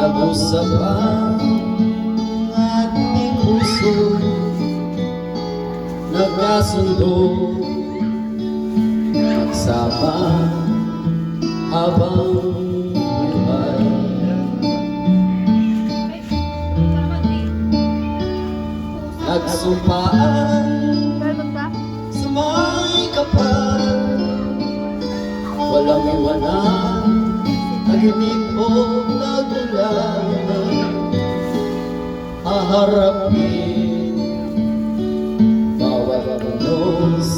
Nag-usap ang ating puso, nagkasundo, nagsama habang buhay. Nagsumpaan sa may kapal, walang iwanan, tahimik o nagulaman. Haharapin bawat unos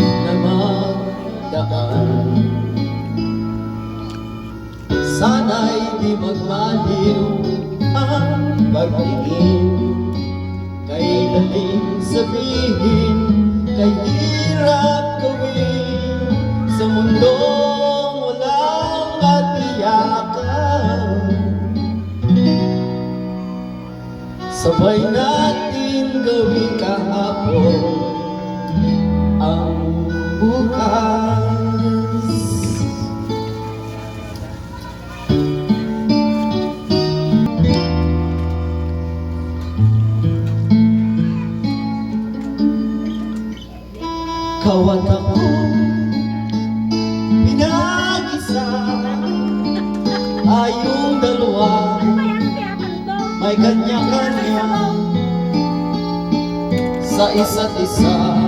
na magdaan. Sana'y di magmaliw ang pagtingin, kay daling sabihin, kay hirap gawin sa mundong walang katiyakan. Sabay natin gawin kahapon ang bukas. Kawat ako pinag-isa, tayong dalawa may kanya-kanya sa isa't isa.